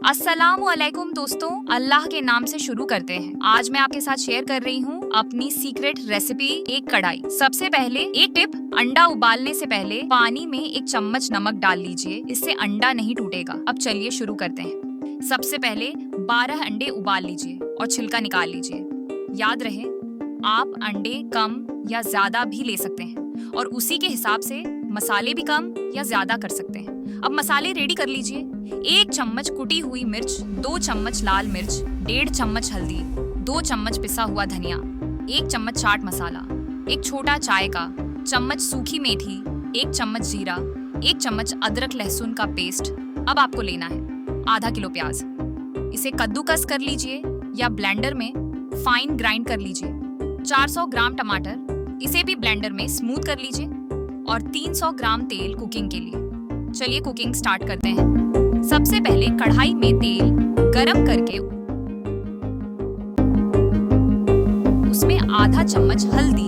अस्सलामुअलैकुम दोस्तों, अल्लाह के नाम से शुरू करते हैं। आज मैं आपके साथ शेयर कर रही हूँ अपनी सीक्रेट रेसिपी, एक कढ़ाई। सबसे पहले एक टिप, अंडा उबालने से पहले पानी में 1 चम्मच नमक डाल लीजिए, इससे अंडा नहीं टूटेगा। अब चलिए शुरू करते हैं। सबसे पहले 12 अंडे उबाल लीजिए और छिलका निकाल लीजिए। याद रहे, आप अंडे कम या ज्यादा भी ले सकते हैं और उसी के हिसाब से मसाले भी कम या ज्यादा कर सकते हैं। अब मसाले रेडी कर लीजिए। 1 चम्मच कुटी हुई मिर्च, 2 चम्मच लाल मिर्च, 1.5 चम्मच हल्दी, 2 चम्मच पिसा हुआ धनिया, 1 चम्मच चाट मसाला, 1 छोटा चाय का चम्मच सूखी मेथी, 1 चम्मच जीरा, 1 चम्मच अदरक लहसुन का पेस्ट। अब आपको लेना है आधा किलो प्याज। इसे कद्दूकस कर लीजिए या ब्लेंडर में फाइन ग्राइंड कर लीजिए। 400 ग्राम टमाटर, इसे भी ब्लेंडर में स्मूथ कर लीजिए। और 300 ग्राम तेल कुकिंग के लिए। चलिए कुकिंग स्टार्ट करते हैं। सबसे पहले कढ़ाई में तेल गरम करके उसमें आधा चम्मच हल्दी,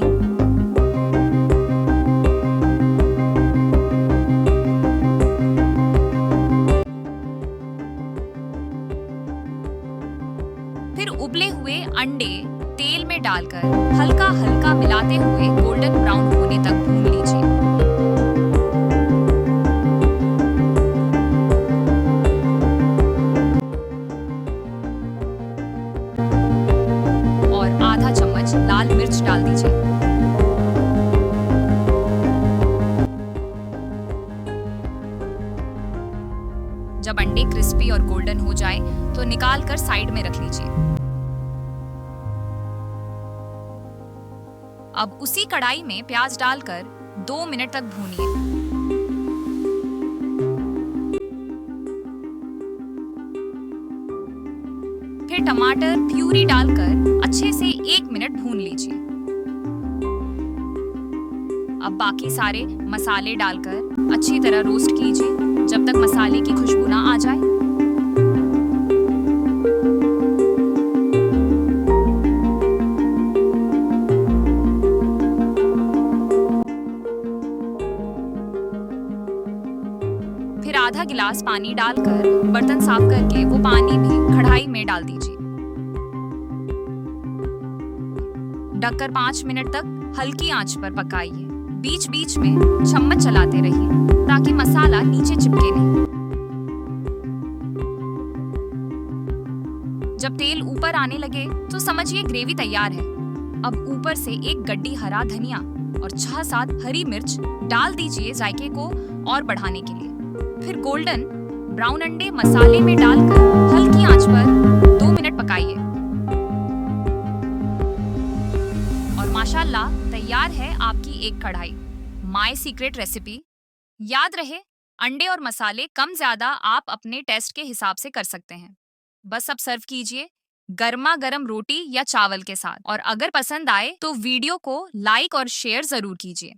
फिर उबले हुए अंडे तेल में डालकर हल्का हल्का मिलाते हुए गोल्डन ब्राउन होने तक भून लीजिए। और आधा चम्मच लाल मिर्च डाल दीजिए। जब अंडे क्रिस्पी और गोल्डन हो जाए तो निकाल कर साइड में रख लीजिए। अब उसी कढ़ाई में प्याज डालकर 2 मिनट तक भूनिए। फिर टमाटर प्यूरी डालकर अच्छे से 1 मिनट भून लीजिए। अब बाकी सारे मसाले डालकर अच्छी तरह रोस्ट कीजिए जब तक मसाले की खुशबू ना आ जाए। फिर आधा गिलास पानी डालकर बर्तन साफ करके वो पानी भी कढ़ाई में डाल दीजिए। ढककर 5 मिनट तक हल्की आंच पर पकाइए। बीच बीच में चम्मच चलाते रहिए ताकि मसाला नीचे चिपके नहीं। जब तेल ऊपर आने लगे तो समझिए ग्रेवी तैयार है। अब ऊपर से 1 गड्डी हरा धनिया और 6-7 हरी मिर्च डाल दीजिए जायके को और बढ़ाने के लिए। फिर गोल्डन ब्राउन अंडे मसाले में डालकर हल्की आंच पर 2 मिनट पकाइए। और माशाल्लाह तैयार है आपकी एक कढ़ाई, माय सीक्रेट रेसिपी। याद रहे, अंडे और मसाले कम ज्यादा आप अपने टेस्ट के हिसाब से कर सकते हैं। बस अब सर्व कीजिए गर्मा गर्म रोटी या चावल के साथ। और अगर पसंद आए तो वीडियो को लाइक और शेयर जरूर कीजिए।